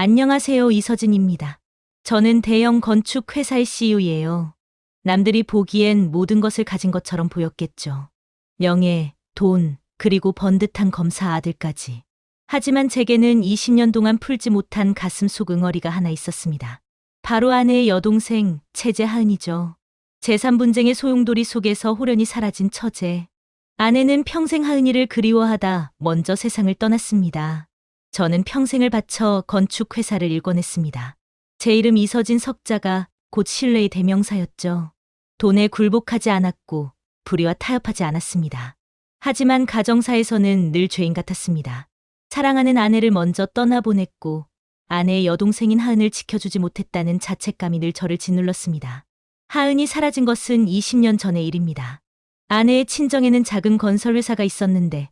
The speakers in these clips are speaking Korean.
안녕하세요, 이서진입니다. 저는 대형 건축 회사의 CEO예요. 남들이 보기엔 모든 것을 가진 것처럼 보였겠죠. 명예, 돈, 그리고 번듯한 검사 아들까지. 하지만 제게는 20년 동안 풀지 못한 가슴 속 응어리가 하나 있었습니다. 바로 아내의 여동생, 채재 하은이죠. 재산 분쟁의 소용돌이 속에서 호련히 사라진 처제. 아내는 평생 하은이를 그리워하다 먼저 세상을 떠났습니다. 저는 평생을 바쳐 건축회사를 일궈냈습니다. 제 이름 이서진 석자가 곧 신뢰의 대명사였죠. 돈에 굴복하지 않았고 불의와 타협하지 않았습니다. 하지만 가정사에서는 늘 죄인 같았습니다. 사랑하는 아내를 먼저 떠나보냈고 아내의 여동생인 하은을 지켜주지 못했다는 자책감이 늘 저를 짓눌렀습니다. 하은이 사라진 것은 20년 전의 일입니다. 아내의 친정에는 작은 건설회사가 있었는데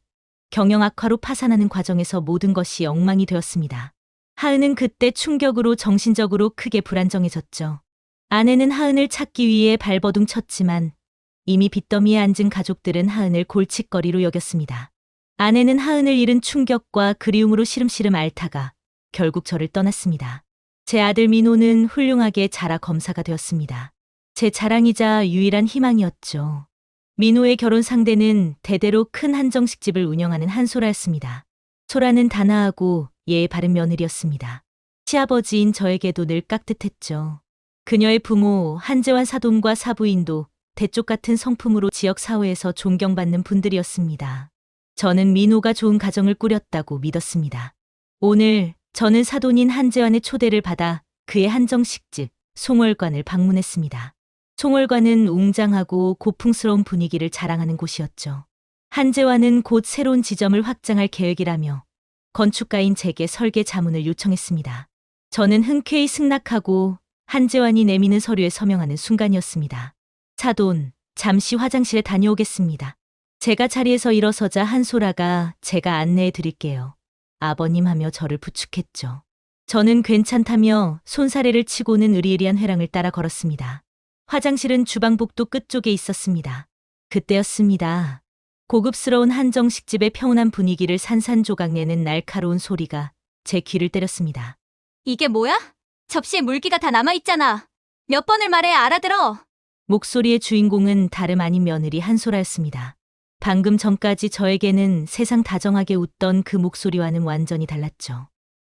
경영 악화로 파산하는 과정에서 모든 것이 엉망이 되었습니다. 하은은 그때 충격으로 정신적으로 크게 불안정해졌죠. 아내는 하은을 찾기 위해 발버둥 쳤지만 이미 빚더미에 앉은 가족들은 하은을 골칫거리로 여겼습니다. 아내는 하은을 잃은 충격과 그리움으로 시름시름 앓다가 결국 저를 떠났습니다. 제 아들 민호는 훌륭하게 자라 검사가 되었습니다. 제 자랑이자 유일한 희망이었죠. 민호의 결혼 상대는 대대로 큰 한정식집을 운영하는 한소라였습니다. 소라는 단아하고 예의 바른 며느리였습니다. 시아버지인 저에게도 늘 깍듯했죠. 그녀의 부모 한재환 사돈과 사부인도 대쪽 같은 성품으로 지역 사회에서 존경받는 분들이었습니다. 저는 민호가 좋은 가정을 꾸렸다고 믿었습니다. 오늘 저는 사돈인 한재환의 초대를 받아 그의 한정식집 송월관을 방문했습니다. 송월관은 웅장하고 고풍스러운 분위기를 자랑하는 곳이었죠. 한재환은 곧 새로운 지점을 확장할 계획이라며 건축가인 제게 설계 자문을 요청했습니다. 저는 흔쾌히 승낙하고 한재환이 내미는 서류에 서명하는 순간이었습니다. 사돈, 잠시 화장실에 다녀오겠습니다. 제가 자리에서 일어서자 한소라가 제가 안내해 드릴게요. 아버님 하며 저를 부축했죠. 저는 괜찮다며 손사래를 치고는 으리으리한 회랑을 따라 걸었습니다. 화장실은 주방 복도 끝쪽에 있었습니다. 그때였습니다. 고급스러운 한정식집의 평온한 분위기를 산산조각내는 날카로운 소리가 제 귀를 때렸습니다. 이게 뭐야? 접시에 물기가 다 남아있잖아. 몇 번을 말해 알아들어. 목소리의 주인공은 다름 아닌 며느리 한소라였습니다. 방금 전까지 저에게는 세상 다정하게 웃던 그 목소리와는 완전히 달랐죠.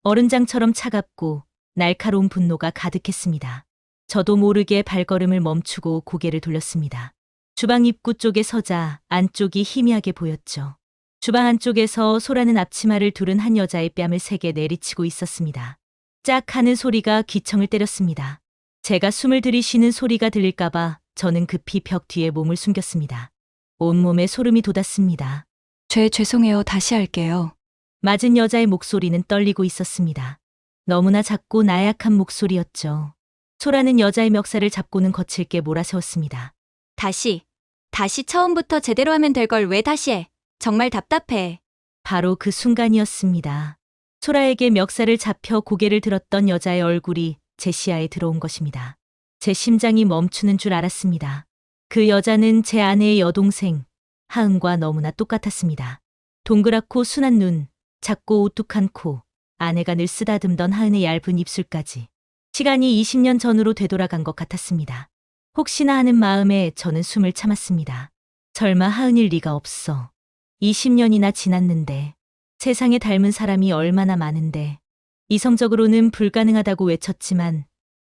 어른장처럼 차갑고 날카로운 분노가 가득했습니다. 저도 모르게 발걸음을 멈추고 고개를 돌렸습니다. 주방 입구 쪽에 서자 안쪽이 희미하게 보였죠. 주방 안쪽에서 소라는 앞치마를 두른 한 여자의 뺨을 세게 내리치고 있었습니다. 짝 하는 소리가 귀청을 때렸습니다. 제가 숨을 들이쉬는 소리가 들릴까봐 저는 급히 벽 뒤에 몸을 숨겼습니다. 온몸에 소름이 돋았습니다. 죄송해요. 다시 할게요. 맞은 여자의 목소리는 떨리고 있었습니다. 너무나 작고 나약한 목소리였죠. 소라는 여자의 멱살을 잡고는 거칠게 몰아세웠습니다. 다시 처음부터 제대로 하면 될 걸 왜 다시 해? 정말 답답해. 바로 그 순간이었습니다. 소라에게 멱살을 잡혀 고개를 들었던 여자의 얼굴이 제 시야에 들어온 것입니다. 제 심장이 멈추는 줄 알았습니다. 그 여자는 제 아내의 여동생, 하은과 너무나 똑같았습니다. 동그랗고 순한 눈, 작고 오뚝한 코, 아내가 늘 쓰다듬던 하은의 얇은 입술까지. 시간이 20년 전으로 되돌아간 것 같았습니다. 혹시나 하는 마음에 저는 숨을 참았습니다. 설마 하은일 리가 없어. 20년이나 지났는데 세상에 닮은 사람이 얼마나 많은데 이성적으로는 불가능하다고 외쳤지만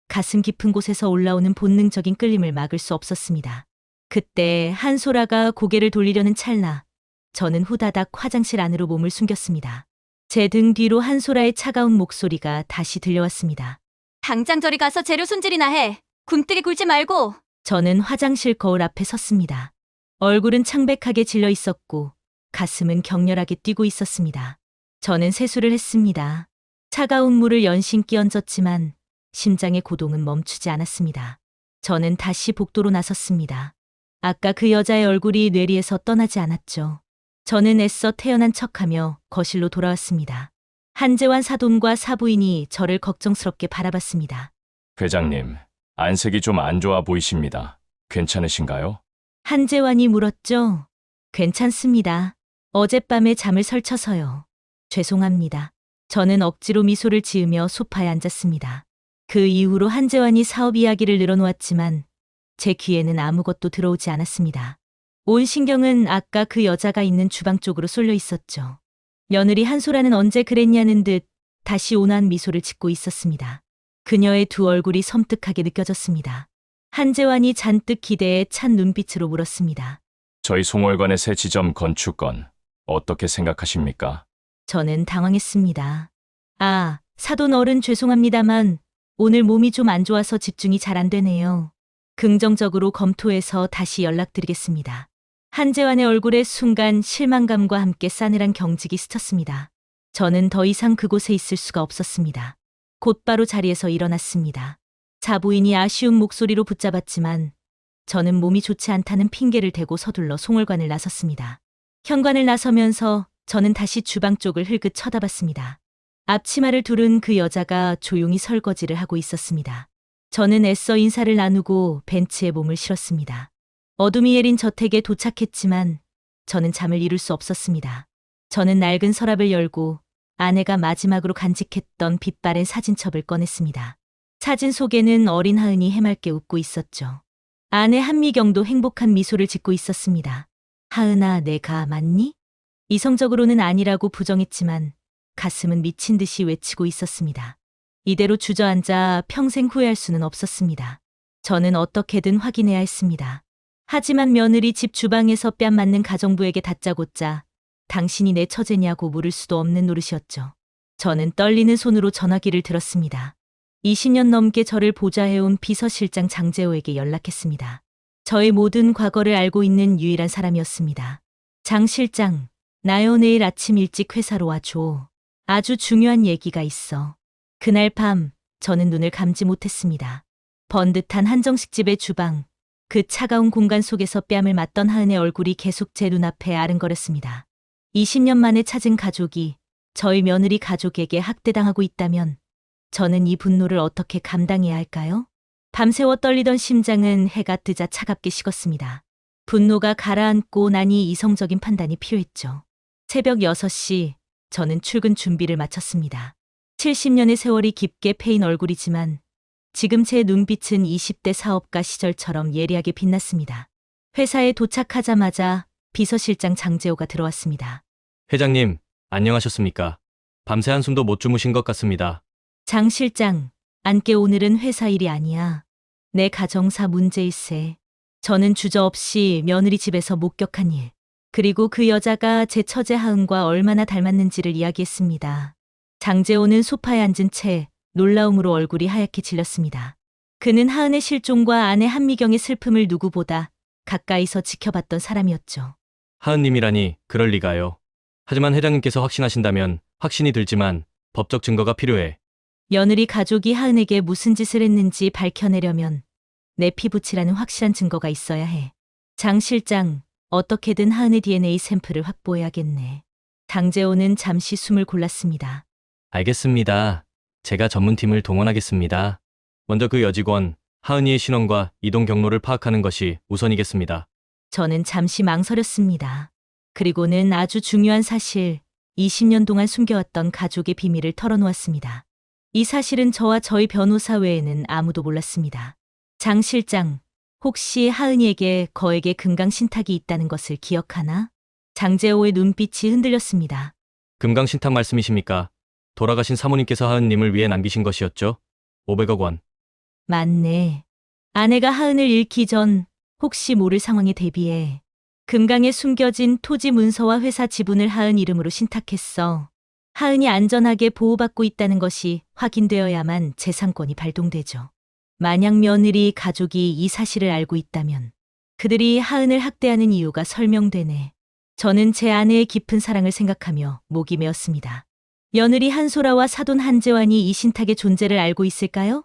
가슴 깊은 곳에서 올라오는 본능적인 끌림을 막을 수 없었습니다. 그때 한소라가 고개를 돌리려는 찰나 저는 후다닥 화장실 안으로 몸을 숨겼습니다. 제 등 뒤로 한소라의 차가운 목소리가 다시 들려왔습니다. 당장 저리 가서 재료 손질이나 해. 굼뜨게 굴지 말고. 저는 화장실 거울 앞에 섰습니다. 얼굴은 창백하게 질려 있었고 가슴은 격렬하게 뛰고 있었습니다. 저는 세수를 했습니다. 차가운 물을 연신 끼얹었지만 심장의 고동은 멈추지 않았습니다. 저는 다시 복도로 나섰습니다. 아까 그 여자의 얼굴이 뇌리에서 떠나지 않았죠. 저는 애써 태어난 척하며 거실로 돌아왔습니다. 한재환 사돈과 사부인이 저를 걱정스럽게 바라봤습니다. 회장님, 안색이 좀 안 좋아 보이십니다. 괜찮으신가요? 한재환이 물었죠. 괜찮습니다. 어젯밤에 잠을 설쳐서요. 죄송합니다. 저는 억지로 미소를 지으며 소파에 앉았습니다. 그 이후로 한재환이 사업 이야기를 늘어놓았지만 제 귀에는 아무것도 들어오지 않았습니다. 온 신경은 아까 그 여자가 있는 주방 쪽으로 쏠려 있었죠. 며느리 한소라는 언제 그랬냐는 듯 다시 온화한 미소를 짓고 있었습니다. 그녀의 두 얼굴이 섬뜩하게 느껴졌습니다. 한재환이 잔뜩 기대에 찬 눈빛으로 물었습니다. 저희 송월관의 새 지점 건축건 어떻게 생각하십니까? 저는 당황했습니다. 아, 사돈 어른 죄송합니다만 오늘 몸이 좀 안 좋아서 집중이 잘 안 되네요. 긍정적으로 검토해서 다시 연락드리겠습니다. 한재환의 얼굴에 순간 실망감과 함께 싸늘한 경직이 스쳤습니다. 저는 더 이상 그곳에 있을 수가 없었습니다. 곧바로 자리에서 일어났습니다. 자부인이 아쉬운 목소리로 붙잡았지만 저는 몸이 좋지 않다는 핑계를 대고 서둘러 송월관을 나섰습니다. 현관을 나서면서 저는 다시 주방 쪽을 흘끗 쳐다봤습니다. 앞치마를 두른 그 여자가 조용히 설거지를 하고 있었습니다. 저는 애써 인사를 나누고 벤치에 몸을 실었습니다. 어둠이 예린 저택에 도착했지만 저는 잠을 이룰 수 없었습니다. 저는 낡은 서랍을 열고 아내가 마지막으로 간직했던 빛바랜 사진첩을 꺼냈습니다. 사진 속에는 어린 하은이 해맑게 웃고 있었죠. 아내 한미경도 행복한 미소를 짓고 있었습니다. 하은아, 내가 맞니? 이성적으로는 아니라고 부정했지만 가슴은 미친 듯이 외치고 있었습니다. 이대로 주저앉아 평생 후회할 수는 없었습니다. 저는 어떻게든 확인해야 했습니다. 하지만 며느리 집 주방에서 뺨 맞는 가정부에게 다짜고짜 당신이 내 처제냐고 물을 수도 없는 노릇이었죠. 저는 떨리는 손으로 전화기를 들었습니다. 20년 넘게 저를 보좌해온 비서실장 장재호에게 연락했습니다. 저의 모든 과거를 알고 있는 유일한 사람이었습니다. 장 실장, 나요 내일 아침 일찍 회사로 와줘. 아주 중요한 얘기가 있어. 그날 밤 저는 눈을 감지 못했습니다. 번듯한 한정식집의 주방, 그 차가운 공간 속에서 뺨을 맞던 하은의 얼굴이 계속 제 눈앞에 아른거렸습니다. 20년 만에 찾은 가족이 저희 며느리 가족에게 학대당하고 있다면 저는 이 분노를 어떻게 감당해야 할까요? 밤새워 떨리던 심장은 해가 뜨자 차갑게 식었습니다. 분노가 가라앉고 나니 이성적인 판단이 필요했죠. 새벽 6시 저는 출근 준비를 마쳤습니다. 70년의 세월이 깊게 패인 얼굴이지만 지금 제 눈빛은 20대 사업가 시절처럼 예리하게 빛났습니다. 회사에 도착하자마자 비서실장 장재호가 들어왔습니다. 회장님, 안녕하셨습니까? 밤새 한숨도 못 주무신 것 같습니다. 장 실장, 안께 오늘은 회사 일이 아니야. 내 가정사 문제일세. 저는 주저없이 며느리 집에서 목격한 일, 그리고 그 여자가 제 처제 하은과 얼마나 닮았는지를 이야기했습니다. 장재호는 소파에 앉은 채 놀라움으로 얼굴이 하얗게 질렸습니다. 그는 하은의 실종과 아내 한미경의 슬픔을 누구보다 가까이서 지켜봤던 사람이었죠. 하은님이라니 그럴 리가요. 하지만 회장님께서 확신하신다면 확신이 들지만 법적 증거가 필요해. 며느리 가족이 하은에게 무슨 짓을 했는지 밝혀내려면 내 피부치라는 확실한 증거가 있어야 해. 장 실장, 어떻게든 하은의 DNA 샘플을 확보해야겠네. 장재호는 잠시 숨을 골랐습니다. 알겠습니다. 제가 전문팀을 동원하겠습니다. 먼저 그 여직원, 하은이의 신원과 이동 경로를 파악하는 것이 우선이겠습니다. 저는 잠시 망설였습니다. 그리고는 아주 중요한 사실, 20년 동안 숨겨왔던 가족의 비밀을 털어놓았습니다. 이 사실은 저와 저희 변호사 외에는 아무도 몰랐습니다. 장 실장, 혹시 하은이에게 거액의 금강신탁이 있다는 것을 기억하나? 장재호의 눈빛이 흔들렸습니다. 금강신탁 말씀이십니까? 돌아가신 사모님께서 하은님을 위해 남기신 것이었죠? 500억 원. 맞네. 아내가 하은을 잃기 전 혹시 모를 상황에 대비해 금강에 숨겨진 토지 문서와 회사 지분을 하은 이름으로 신탁했어. 하은이 안전하게 보호받고 있다는 것이 확인되어야만 재산권이 발동되죠. 만약 며느리 가족이 이 사실을 알고 있다면 그들이 하은을 학대하는 이유가 설명되네. 저는 제 아내의 깊은 사랑을 생각하며 목이 메었습니다. 며느리 한소라와 사돈 한재환이 이 신탁의 존재를 알고 있을까요?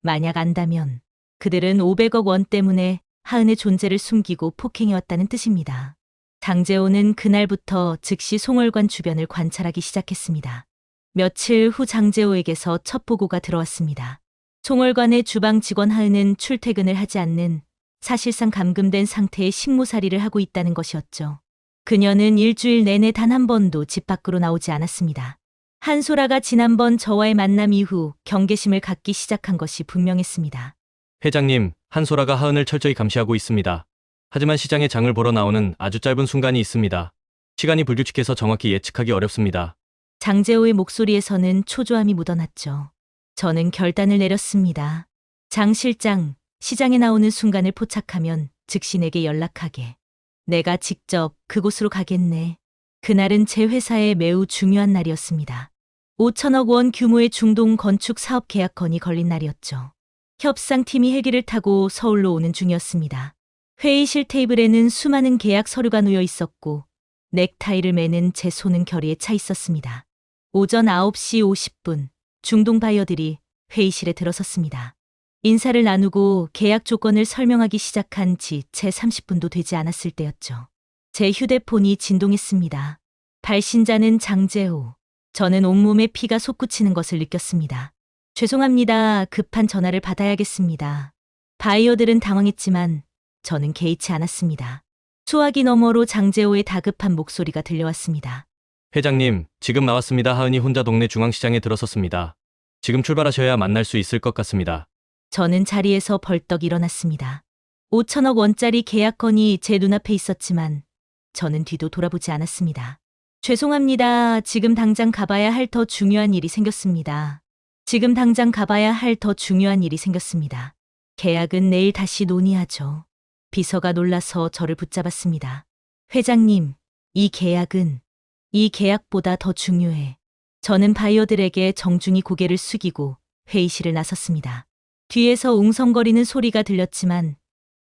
만약 안다면 그들은 500억 원 때문에 하은의 존재를 숨기고 폭행해왔다는 뜻입니다. 장재호는 그날부터 즉시 송월관 주변을 관찰하기 시작했습니다. 며칠 후 장재호에게서 첫 보고가 들어왔습니다. 송월관의 주방 직원 하은은 출퇴근을 하지 않는 사실상 감금된 상태의 식모살이를 하고 있다는 것이었죠. 그녀는 일주일 내내 단 한 번도 집 밖으로 나오지 않았습니다. 한소라가 지난번 저와의 만남 이후 경계심을 갖기 시작한 것이 분명했습니다. 회장님, 한소라가 하은을 철저히 감시하고 있습니다. 하지만 시장에 장을 보러 나오는 아주 짧은 순간이 있습니다. 시간이 불규칙해서 정확히 예측하기 어렵습니다. 장재호의 목소리에서는 초조함이 묻어났죠. 저는 결단을 내렸습니다. 장 실장, 시장에 나오는 순간을 포착하면 즉시 내게 연락하게. 내가 직접 그곳으로 가겠네. 그날은 제 회사에 매우 중요한 날이었습니다. 5천억 원 규모의 중동 건축 사업 계약 건이 걸린 날이었죠. 협상팀이 헬기를 타고 서울로 오는 중이었습니다. 회의실 테이블에는 수많은 계약 서류가 놓여 있었고 넥타이를 매는 제 손은 결의에 차 있었습니다. 오전 9시 50분 중동 바이어들이 회의실에 들어섰습니다. 인사를 나누고 계약 조건을 설명하기 시작한 지 채 30분도 되지 않았을 때였죠. 제 휴대폰이 진동했습니다. 발신자는 장재호. 저는 온몸에 피가 솟구치는 것을 느꼈습니다. 죄송합니다. 급한 전화를 받아야겠습니다. 바이어들은 당황했지만 저는 개의치 않았습니다. 수화기 너머로 장재호의 다급한 목소리가 들려왔습니다. 회장님, 지금 나왔습니다. 하은이 혼자 동네 중앙시장에 들어섰습니다. 지금 출발하셔야 만날 수 있을 것 같습니다. 저는 자리에서 벌떡 일어났습니다. 5천억 원짜리 계약건이 제 눈앞에 있었지만 저는 뒤도 돌아보지 않았습니다. 죄송합니다. 지금 당장 가봐야 할 더 중요한 일이 생겼습니다. 지금 당장 가봐야 할 더 중요한 일이 생겼습니다. 계약은 내일 다시 논의하죠. 비서가 놀라서 저를 붙잡았습니다. 회장님, 이 계약보다 더 중요해. 저는 바이어들에게 정중히 고개를 숙이고 회의실을 나섰습니다. 뒤에서 웅성거리는 소리가 들렸지만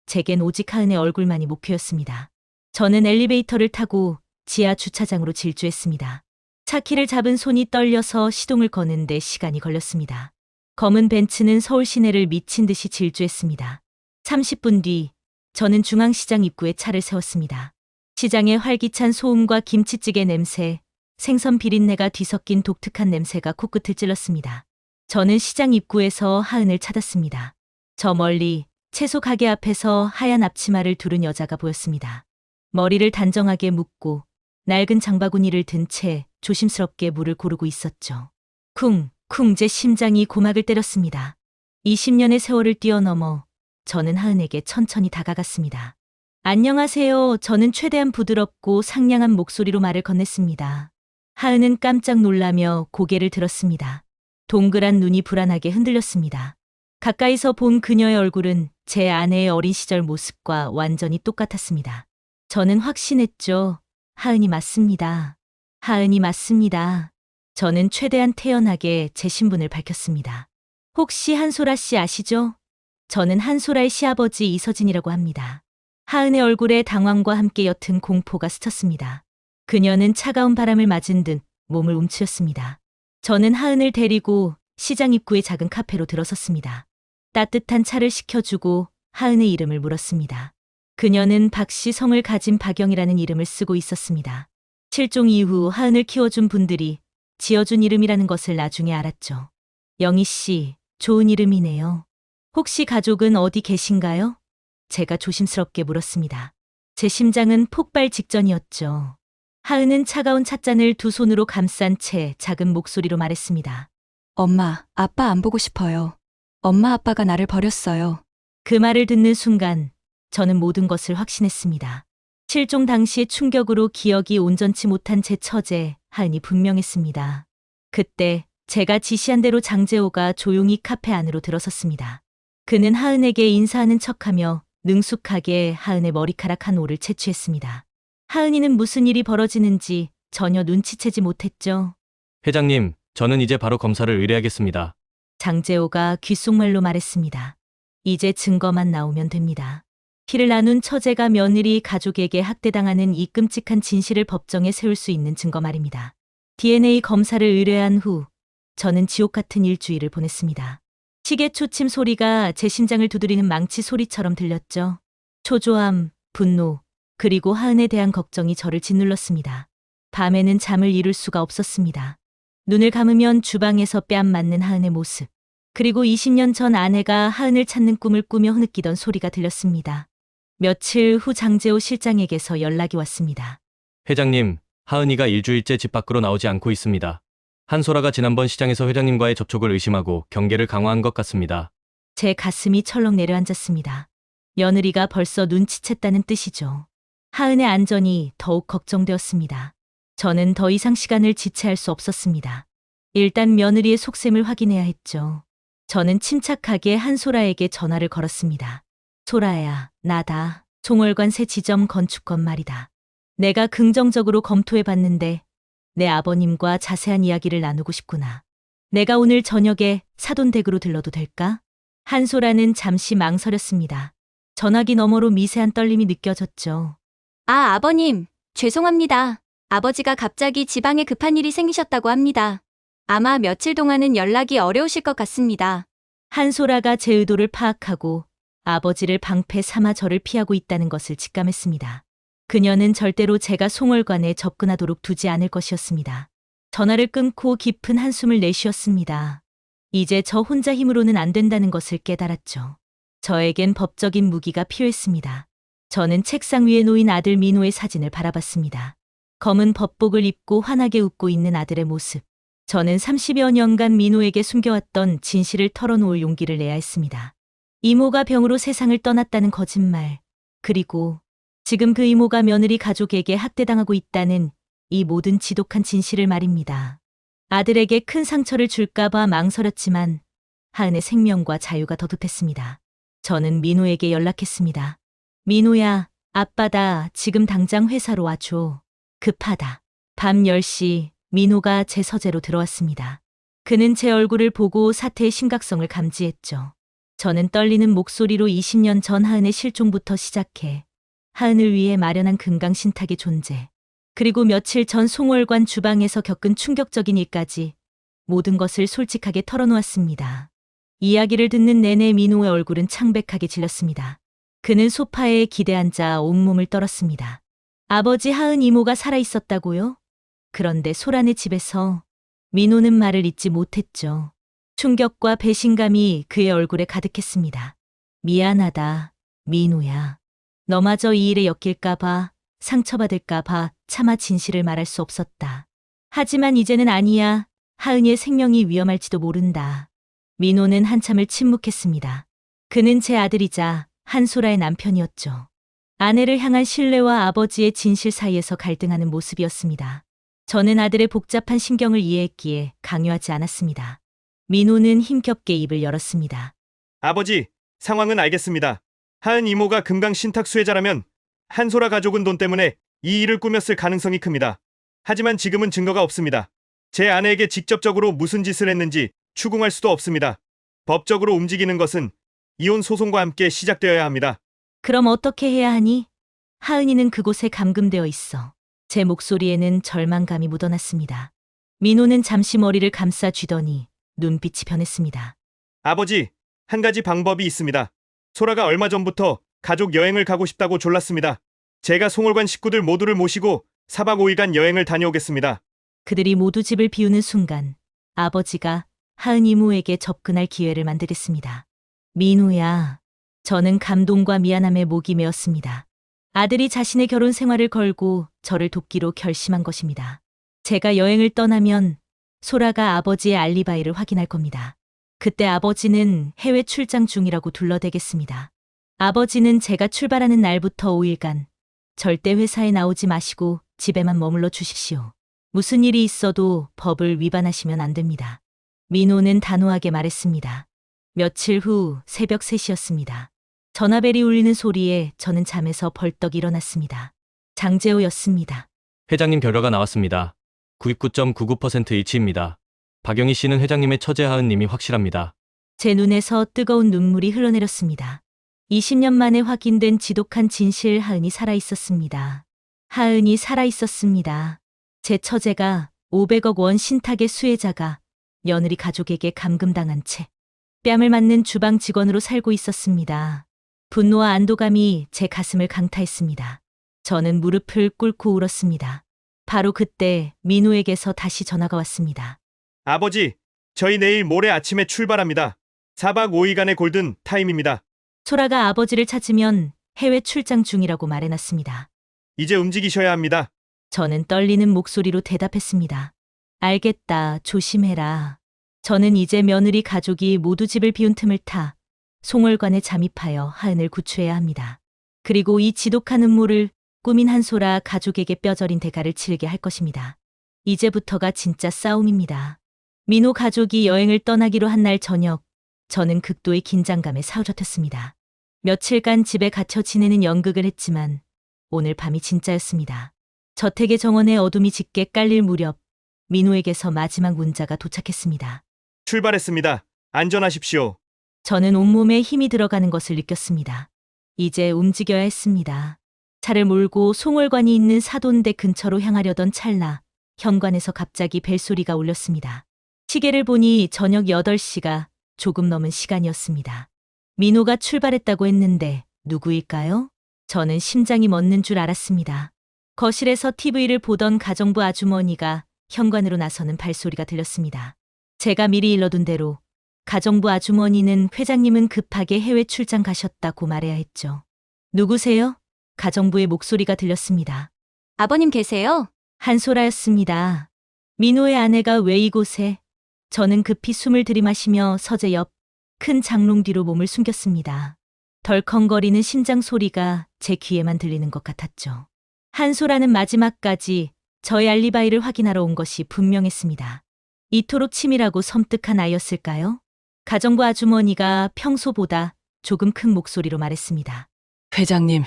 제겐 오직 하은의 얼굴만이 목표였습니다. 저는 엘리베이터를 타고 지하 주차장으로 질주했습니다. 차키를 잡은 손이 떨려서 시동을 거는데 시간이 걸렸습니다. 검은 벤츠는 서울 시내를 미친 듯이 질주했습니다. 30분 뒤 저는 중앙시장 입구에 차를 세웠습니다. 시장의 활기찬 소음과 김치찌개 냄새, 생선 비린내가 뒤섞인 독특한 냄새가 코끝을 찔렀습니다. 저는 시장 입구에서 하은을 찾았습니다. 저 멀리 채소 가게 앞에서 하얀 앞치마를 두른 여자가 보였습니다. 머리를 단정하게 묶고 낡은 장바구니를 든 채 조심스럽게 물을 고르고 있었죠. 쿵 제 심장이 고막을 때렸습니다. 20년의 세월을 뛰어넘어 저는 하은에게 천천히 다가갔습니다. 안녕하세요. 저는 최대한 부드럽고 상냥한 목소리로 말을 건넸습니다. 하은은 깜짝 놀라며 고개를 들었습니다. 동그란 눈이 불안하게 흔들렸습니다. 가까이서 본 그녀의 얼굴은 제 아내의 어린 시절 모습과 완전히 똑같았습니다. 저는 확신했죠. 하은이 맞습니다. 하은이 맞습니다. 저는 최대한 태연하게 제 신분을 밝혔습니다. 혹시 한소라 씨 아시죠? 저는 한소라의 시아버지 이서진이라고 합니다. 하은의 얼굴에 당황과 함께 옅은 공포가 스쳤습니다. 그녀는 차가운 바람을 맞은 듯 몸을 움츠렸습니다. 저는 하은을 데리고 시장 입구의 작은 카페로 들어섰습니다. 따뜻한 차를 시켜주고 하은의 이름을 물었습니다. 그녀는 박씨 성을 가진 박영이라는 이름을 쓰고 있었습니다. 실종 이후 하은을 키워준 분들이 지어준 이름이라는 것을 나중에 알았죠. 영희 씨, 좋은 이름이네요. 혹시 가족은 어디 계신가요? 제가 조심스럽게 물었습니다. 제 심장은 폭발 직전이었죠. 하은은 차가운 찻잔을 두 손으로 감싼 채 작은 목소리로 말했습니다. 엄마, 아빠 안 보고 싶어요. 엄마, 아빠가 나를 버렸어요. 그 말을 듣는 순간 저는 모든 것을 확신했습니다. 실종 당시의 충격으로 기억이 온전치 못한 제 처제 하은이 분명했습니다. 그때 제가 지시한 대로 장재호가 조용히 카페 안으로 들어섰습니다. 그는 하은에게 인사하는 척하며 능숙하게 하은의 머리카락 한 올을 채취했습니다. 하은이는 무슨 일이 벌어지는지 전혀 눈치채지 못했죠. 회장님, 저는 이제 바로 검사를 의뢰하겠습니다. 장재호가 귓속말로 말했습니다. 이제 증거만 나오면 됩니다. 피를 나눈 처제가 며느리 가족에게 학대당하는 이 끔찍한 진실을 법정에 세울 수 있는 증거 말입니다. DNA 검사를 의뢰한 후 저는 지옥 같은 일주일을 보냈습니다. 시계 초침 소리가 제 심장을 두드리는 망치 소리처럼 들렸죠. 초조함, 분노, 그리고 하은에 대한 걱정이 저를 짓눌렀습니다. 밤에는 잠을 이룰 수가 없었습니다. 눈을 감으면 주방에서 뺨 맞는 하은의 모습, 그리고 20년 전 아내가 하은을 찾는 꿈을 꾸며 흐느끼던 소리가 들렸습니다. 며칠 후 장재호 실장에게서 연락이 왔습니다. 회장님, 하은이가 일주일째 집 밖으로 나오지 않고 있습니다. 한소라가 지난번 시장에서 회장님과의 접촉을 의심하고 경계를 강화한 것 같습니다. 제 가슴이 철렁 내려앉았습니다. 며느리가 벌써 눈치챘다는 뜻이죠. 하은의 안전이 더욱 걱정되었습니다. 저는 더 이상 시간을 지체할 수 없었습니다. 일단 며느리의 속셈을 확인해야 했죠. 저는 침착하게 한소라에게 전화를 걸었습니다. 소라야, 나다. 송월관 새 지점 건축건 말이다. 내가 긍정적으로 검토해 봤는데 내 아버님과 자세한 이야기를 나누고 싶구나. 내가 오늘 저녁에 사돈댁으로 들러도 될까? 한소라는 잠시 망설였습니다. 전화기 너머로 미세한 떨림이 느껴졌죠. 아, 아버님, 죄송합니다. 아버지가 갑자기 지방에 급한 일이 생기셨다고 합니다. 아마 며칠 동안은 연락이 어려우실 것 같습니다. 한소라가 제 의도를 파악하고 아버지를 방패 삼아 저를 피하고 있다는 것을 직감했습니다. 그녀는 절대로 제가 송월관에 접근하도록 두지 않을 것이었습니다. 전화를 끊고 깊은 한숨을 내쉬었습니다. 이제 저 혼자 힘으로는 안 된다는 것을 깨달았죠. 저에겐 법적인 무기가 필요했습니다. 저는 책상 위에 놓인 아들 민호의 사진을 바라봤습니다. 검은 법복을 입고 환하게 웃고 있는 아들의 모습. 저는 30여 년간 민호에게 숨겨왔던 진실을 털어놓을 용기를 내야 했습니다. 이모가 병으로 세상을 떠났다는 거짓말, 그리고 지금 그 이모가 며느리 가족에게 학대당하고 있다는 이 모든 지독한 진실을 말입니다. 아들에게 큰 상처를 줄까봐 망설였지만 하은의 생명과 자유가 더 급했습니다. 저는 민호에게 연락했습니다. 민호야, 아빠다. 지금 당장 회사로 와줘. 급하다. 밤 10시 민호가 제 서재로 들어왔습니다. 그는 제 얼굴을 보고 사태의 심각성을 감지했죠. 저는 떨리는 목소리로 20년 전 하은의 실종부터 시작해 하은을 위해 마련한 금강신탁의 존재, 그리고 며칠 전 송월관 주방에서 겪은 충격적인 일까지 모든 것을 솔직하게 털어놓았습니다. 이야기를 듣는 내내 민호의 얼굴은 창백하게 질렸습니다. 그는 소파에 기대앉아 온몸을 떨었습니다. 아버지 하은 이모가 살아있었다고요? 그런데 소란의 집에서 민호는 말을 잇지 못했죠. 충격과 배신감이 그의 얼굴에 가득했습니다. 미안하다, 민호야. 너마저 이 일에 엮일까봐, 상처받을까봐 차마 진실을 말할 수 없었다. 하지만 이제는 아니야. 하은이의 생명이 위험할지도 모른다. 민호는 한참을 침묵했습니다. 그는 제 아들이자 한소라의 남편이었죠. 아내를 향한 신뢰와 아버지의 진실 사이에서 갈등하는 모습이었습니다. 저는 아들의 복잡한 심경을 이해했기에 강요하지 않았습니다. 민호는 힘겹게 입을 열었습니다. 아버지, 상황은 알겠습니다. 하은 이모가 금강 신탁 수혜자라면 한소라 가족은 돈 때문에 이 일을 꾸몄을 가능성이 큽니다. 하지만 지금은 증거가 없습니다. 제 아내에게 직접적으로 무슨 짓을 했는지 추궁할 수도 없습니다. 법적으로 움직이는 것은 이혼 소송과 함께 시작되어야 합니다. 그럼 어떻게 해야 하니? 하은이는 그곳에 감금되어 있어. 제 목소리에는 절망감이 묻어났습니다. 민호는 잠시 머리를 감싸 쥐더니 눈빛이 변했습니다. 아버지, 한 가지 방법이 있습니다. 소라가 얼마 전부터 가족 여행을 가고 싶다고 졸랐습니다. 제가 송월관 식구들 모두를 모시고 4박 5일간 여행을 다녀오겠습니다. 그들이 모두 집을 비우는 순간 아버지가 하은 이모에게 접근할 기회를 만들었습니다. 민호야. 저는 감동과 미안함에 목이 메었습니다. 아들이 자신의 결혼 생활을 걸고 저를 돕기로 결심한 것입니다. 제가 여행을 떠나면 소라가 아버지의 알리바이를 확인할 겁니다. 그때 아버지는 해외 출장 중이라고 둘러대겠습니다. 아버지는 제가 출발하는 날부터 5일간 절대 회사에 나오지 마시고 집에만 머물러 주십시오. 무슨 일이 있어도 법을 위반하시면 안 됩니다. 민호는 단호하게 말했습니다. 며칠 후 새벽 3시였습니다. 전화벨이 울리는 소리에 저는 잠에서 벌떡 일어났습니다. 장재호였습니다. 회장님 결과가 나왔습니다. 99.99% 일치입니다. 박영희 씨는 회장님의 처제 하은 님이 확실합니다. 제 눈에서 뜨거운 눈물이 흘러내렸습니다. 20년 만에 확인된 지독한 진실, 하은이 살아있었습니다. 하은이 살아있었습니다. 제 처제가 500억 원 신탁의 수혜자가 며느리 가족에게 감금당한 채 뺨을 맞는 주방 직원으로 살고 있었습니다. 분노와 안도감이 제 가슴을 강타했습니다. 저는 무릎을 꿇고 울었습니다. 바로 그때 민호에게서 다시 전화가 왔습니다. 아버지, 저희 내일 모레 아침에 출발합니다. 4박 5일간의 골든 타임입니다. 소라가 아버지를 찾으면 해외 출장 중이라고 말해놨습니다. 이제 움직이셔야 합니다. 저는 떨리는 목소리로 대답했습니다. 알겠다. 조심해라. 저는 이제 며느리 가족이 모두 집을 비운 틈을 타 송월관에 잠입하여 하은을 구출해야 합니다. 그리고 이 지독한 음모를 꾸민 한소라 가족에게 뼈저린 대가를 치르게 할 것입니다. 이제부터가 진짜 싸움입니다. 민호 가족이 여행을 떠나기로 한 날 저녁, 저는 극도의 긴장감에 사로잡혔습니다. 며칠간 집에 갇혀 지내는 연극을 했지만 오늘 밤이 진짜였습니다. 저택의 정원에 어둠이 짙게 깔릴 무렵 민호에게서 마지막 문자가 도착했습니다. 출발했습니다. 안전하십시오. 저는 온몸에 힘이 들어가는 것을 느꼈습니다. 이제 움직여야 했습니다. 차를 몰고 송월관이 있는 사돈대 근처로 향하려던 찰나 현관에서 갑자기 벨소리가 울렸습니다. 시계를 보니 저녁 8시가 조금 넘은 시간이었습니다. 민호가 출발했다고 했는데 누구일까요? 저는 심장이 멎는 줄 알았습니다. 거실에서 TV를 보던 가정부 아주머니가 현관으로 나서는 발소리가 들렸습니다. 제가 미리 일러둔 대로 가정부 아주머니는 회장님은 급하게 해외 출장 가셨다고 말해야 했죠. 누구세요? 가정부의 목소리가 들렸습니다. 아버님 계세요? 한소라였습니다. 민호의 아내가 왜 이곳에? 저는 급히 숨을 들이마시며 서재 옆 큰 장롱 뒤로 몸을 숨겼습니다. 덜컹거리는 심장 소리가 제 귀에만 들리는 것 같았죠. 한소라는 마지막까지 저의 알리바이를 확인하러 온 것이 분명했습니다. 이토록 치밀하고 섬뜩한 아이였을까요? 가정부 아주머니가 평소보다 조금 큰 목소리로 말했습니다. 회장님,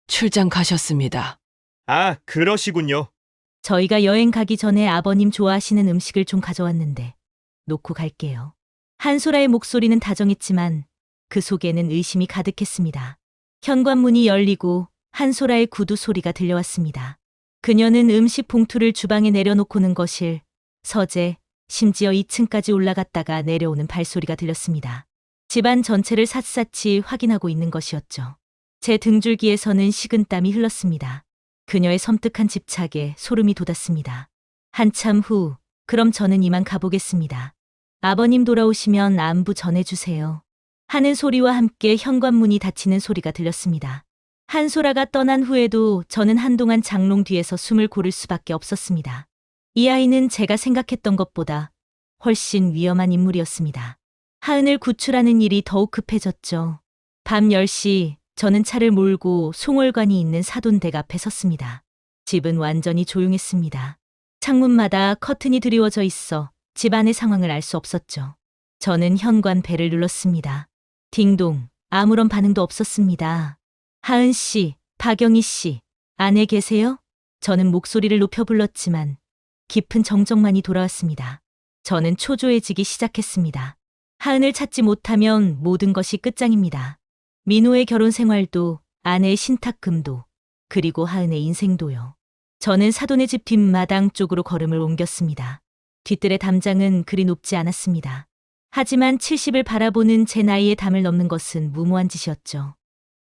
출장 가셨습니다. 아, 그러시군요. 저희가 여행 가기 전에 아버님 좋아하시는 음식을 좀 가져왔는데 놓고 갈게요. 한소라의 목소리는 다정했지만 그 속에는 의심이 가득했습니다. 현관문이 열리고 한소라의 구두 소리가 들려왔습니다. 그녀는 음식 봉투를 주방에 내려놓고는 거실, 서재, 심지어 2층까지 올라갔다가 내려오는 발소리가 들렸습니다. 집안 전체를 샅샅이 확인하고 있는 것이었죠. 제 등줄기에서는 식은땀이 흘렀습니다. 그녀의 섬뜩한 집착에 소름이 돋았습니다. 한참 후, 그럼 저는 이만 가보겠습니다. 아버님 돌아오시면 안부 전해주세요. 하는 소리와 함께 현관문이 닫히는 소리가 들렸습니다. 한소라가 떠난 후에도 저는 한동안 장롱 뒤에서 숨을 고를 수밖에 없었습니다. 이 아이는 제가 생각했던 것보다 훨씬 위험한 인물이었습니다. 하은을 구출하는 일이 더욱 급해졌죠. 밤 10시 저는 차를 몰고 송월관이 있는 사돈댁 앞에 섰습니다. 집은 완전히 조용했습니다. 창문마다 커튼이 드리워져 있어 집 안의 상황을 알 수 없었죠. 저는 현관 벨을 눌렀습니다. 딩동, 아무런 반응도 없었습니다. 하은 씨, 박영희 씨, 안에 계세요? 저는 목소리를 높여 불렀지만 깊은 정적만이 돌아왔습니다. 저는 초조해지기 시작했습니다. 하은을 찾지 못하면 모든 것이 끝장입니다. 민호의 결혼 생활도, 아내의 신탁금도, 그리고 하은의 인생도요. 저는 사돈의 집 뒷마당 쪽으로 걸음을 옮겼습니다. 뒤뜰의 담장은 그리 높지 않았습니다. 하지만 70을 바라보는 제 나이에 담을 넘는 것은 무모한 짓이었죠.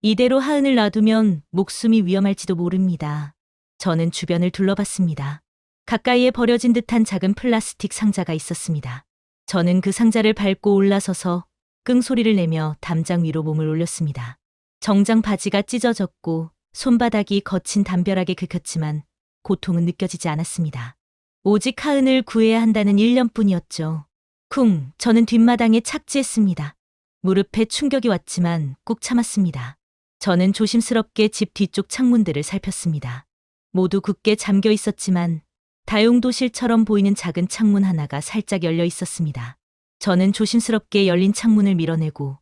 이대로 하은을 놔두면 목숨이 위험할지도 모릅니다. 저는 주변을 둘러봤습니다. 가까이에 버려진 듯한 작은 플라스틱 상자가 있었습니다. 저는 그 상자를 밟고 올라서서 끙 소리를 내며 담장 위로 몸을 올렸습니다. 정장 바지가 찢어졌고 손바닥이 거친 담벼락에 긁혔지만 고통은 느껴지지 않았습니다. 오직 하은을 구해야 한다는 일념뿐이었죠. 쿵, 저는 뒷마당에 착지했습니다. 무릎에 충격이 왔지만 꾹 참았습니다. 저는 조심스럽게 집 뒤쪽 창문들을 살폈습니다. 모두 굳게 잠겨 있었지만 다용도실처럼 보이는 작은 창문 하나가 살짝 열려 있었습니다. 저는 조심스럽게 열린 창문을 밀어내고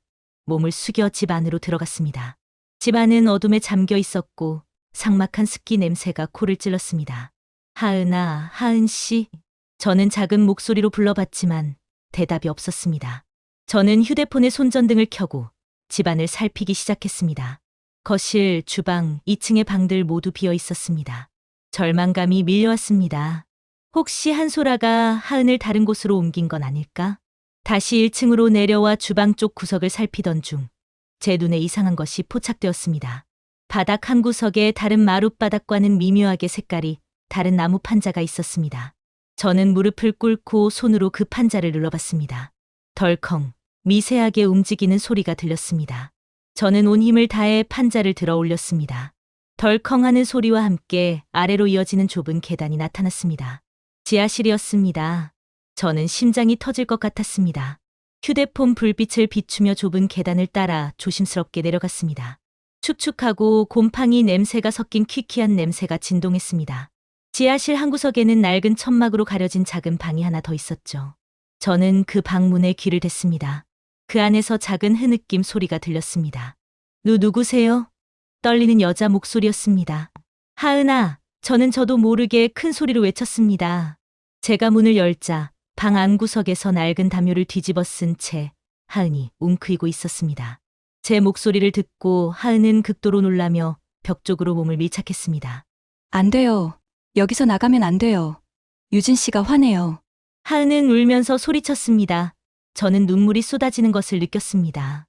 몸을 숙여 집 안으로 들어갔습니다. 집 안은 어둠에 잠겨 있었고 삭막한 습기 냄새가 코를 찔렀습니다. 하은아, 하은 씨. 저는 작은 목소리로 불러봤지만 대답이 없었습니다. 저는 휴대폰의 손전등을 켜고 집안을 살피기 시작했습니다. 거실, 주방, 2층의 방들 모두 비어 있었습니다. 절망감이 밀려왔습니다. 혹시 한소라가 하은을 다른 곳으로 옮긴 건 아닐까? 다시 1층으로 내려와 주방 쪽 구석을 살피던 중 제 눈에 이상한 것이 포착되었습니다. 바닥 한 구석에 다른 마룻바닥과는 미묘하게 색깔이 다른 나무 판자가 있었습니다. 저는 무릎을 꿇고 손으로 그 판자를 눌러봤습니다. 덜컹, 미세하게 움직이는 소리가 들렸습니다. 저는 온 힘을 다해 판자를 들어 올렸습니다. 덜컹하는 소리와 함께 아래로 이어지는 좁은 계단이 나타났습니다. 지하실이었습니다. 저는 심장이 터질 것 같았습니다. 휴대폰 불빛을 비추며 좁은 계단을 따라 조심스럽게 내려갔습니다. 축축하고 곰팡이 냄새가 섞인 퀴퀴한 냄새가 진동했습니다. 지하실 한 구석에는 낡은 천막으로 가려진 작은 방이 하나 더 있었죠. 저는 그 방문에 귀를 댔습니다. 그 안에서 작은 흐느낌 소리가 들렸습니다. 누구세요? 떨리는 여자 목소리였습니다. 하은아, 저도 모르게 큰 소리로 외쳤습니다. 제가 문을 열자 방 안구석에서 낡은 담요를 뒤집어 쓴 채 하은이 웅크리고 있었습니다. 제 목소리를 듣고 하은은 극도로 놀라며 벽 쪽으로 몸을 밀착했습니다. 안 돼요. 여기서 나가면 안 돼요. 유진 씨가 화내요. 하은은 울면서 소리쳤습니다. 저는 눈물이 쏟아지는 것을 느꼈습니다.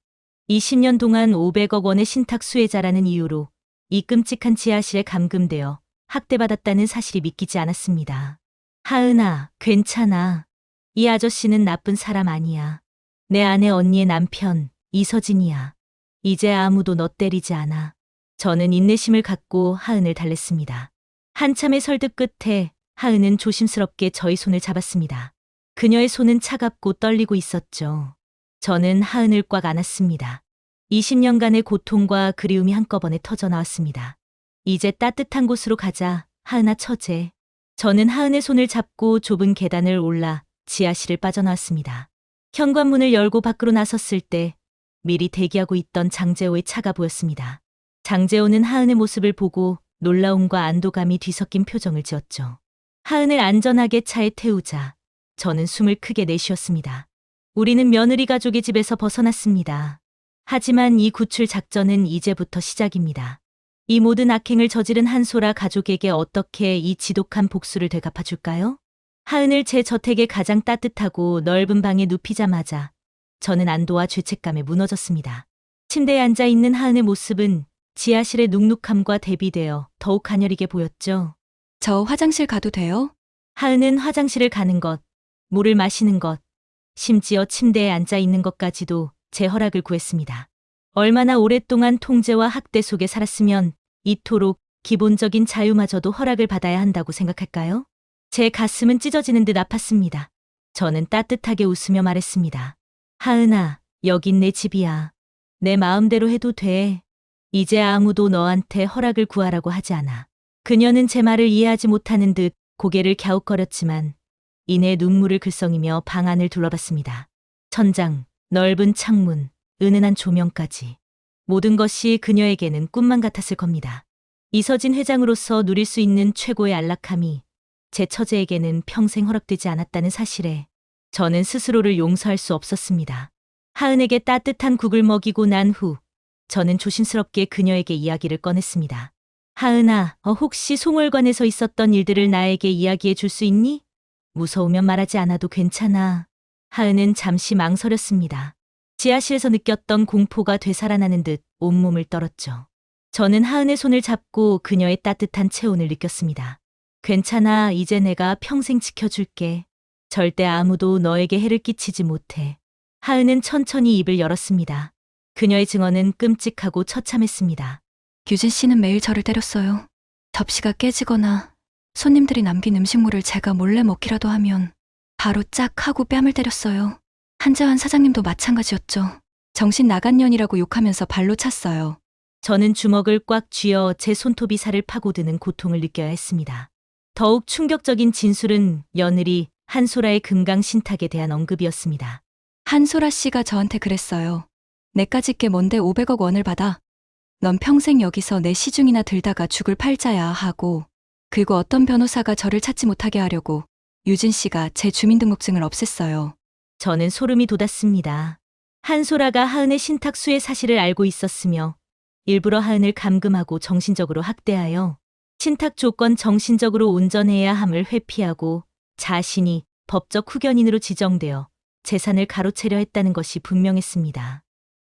20년 동안 500억 원의 신탁 수혜자라는 이유로 이 끔찍한 지하실에 감금되어 학대받았다는 사실이 믿기지 않았습니다. 하은아, 괜찮아. 이 아저씨는 나쁜 사람 아니야. 내 아내 언니의 남편, 이서진이야. 이제 아무도 너 때리지 않아. 저는 인내심을 갖고 하은을 달랬습니다. 한참의 설득 끝에 하은은 조심스럽게 저의 손을 잡았습니다. 그녀의 손은 차갑고 떨리고 있었죠. 저는 하은을 꽉 안았습니다. 20년간의 고통과 그리움이 한꺼번에 터져나왔습니다. 이제 따뜻한 곳으로 가자, 하은아 처제. 저는 하은의 손을 잡고 좁은 계단을 올라 지하실을 빠져나왔습니다. 현관문을 열고 밖으로 나섰을 때 미리 대기하고 있던 장재호의 차가 보였습니다. 장재호는 하은의 모습을 보고 놀라움과 안도감이 뒤섞인 표정을 지었죠. 하은을 안전하게 차에 태우자 저는 숨을 크게 내쉬었습니다. 우리는 며느리 가족의 집에서 벗어났습니다. 하지만 이 구출 작전은 이제부터 시작입니다. 이 모든 악행을 저지른 한소라 가족에게 어떻게 이 지독한 복수를 되갚아줄까요? 하은을 제 저택의 가장 따뜻하고 넓은 방에 눕히자마자 저는 안도와 죄책감에 무너졌습니다. 침대에 앉아 있는 하은의 모습은 지하실의 눅눅함과 대비되어 더욱 가녀리게 보였죠. 저 화장실 가도 돼요? 하은은 화장실을 가는 것, 물을 마시는 것, 심지어 침대에 앉아 있는 것까지도 제 허락을 구했습니다. 얼마나 오랫동안 통제와 학대 속에 살았으면 이토록 기본적인 자유마저도 허락을 받아야 한다고 생각할까요? 제 가슴은 찢어지는 듯 아팠습니다. 저는 따뜻하게 웃으며 말했습니다. 하은아, 여긴 내 집이야. 내 마음대로 해도 돼. 이제 아무도 너한테 허락을 구하라고 하지 않아. 그녀는 제 말을 이해하지 못하는 듯 고개를 갸웃거렸지만 이내 눈물을 글썽이며 방 안을 둘러봤습니다. 천장, 넓은 창문, 은은한 조명까지. 모든 것이 그녀에게는 꿈만 같았을 겁니다. 이서진 회장으로서 누릴 수 있는 최고의 안락함이 제 처제에게는 평생 허락되지 않았다는 사실에 저는 스스로를 용서할 수 없었습니다. 하은에게 따뜻한 국을 먹이고 난 후 저는 조심스럽게 그녀에게 이야기를 꺼냈습니다. 하은아, 혹시 송월관에서 있었던 일들을 나에게 이야기해 줄 수 있니? 무서우면 말하지 않아도 괜찮아. 하은은 잠시 망설였습니다. 지하실에서 느꼈던 공포가 되살아나는 듯 온몸을 떨었죠. 저는 하은의 손을 잡고 그녀의 따뜻한 체온을 느꼈습니다. 괜찮아, 이제 내가 평생 지켜줄게. 절대 아무도 너에게 해를 끼치지 못해. 하은은 천천히 입을 열었습니다. 그녀의 증언은 끔찍하고 처참했습니다. 유진 씨는 매일 저를 때렸어요. 접시가 깨지거나 손님들이 남긴 음식물을 제가 몰래 먹기라도 하면 바로 짝 하고 뺨을 때렸어요. 한재환 사장님도 마찬가지였죠. 정신 나간 년이라고 욕하면서 발로 찼어요. 저는 주먹을 꽉 쥐어 제 손톱이 살을 파고드는 고통을 느껴야 했습니다. 더욱 충격적인 진술은 며느리 한소라의 금강 신탁에 대한 언급이었습니다. 한소라 씨가 저한테 그랬어요. 내까지 게 뭔데 500억 원을 받아. 넌 평생 여기서 내 시중이나 들다가 죽을 팔자야 하고, 그리고 어떤 변호사가 저를 찾지 못하게 하려고 유진 씨가 제 주민등록증을 없앴어요. 저는 소름이 돋았습니다. 한소라가 하은의 신탁 수혜 사실을 알고 있었으며 일부러 하은을 감금하고 정신적으로 학대하여 신탁 조건 정신적으로 온전해야 함을 회피하고 자신이 법적 후견인으로 지정되어 재산을 가로채려 했다는 것이 분명했습니다.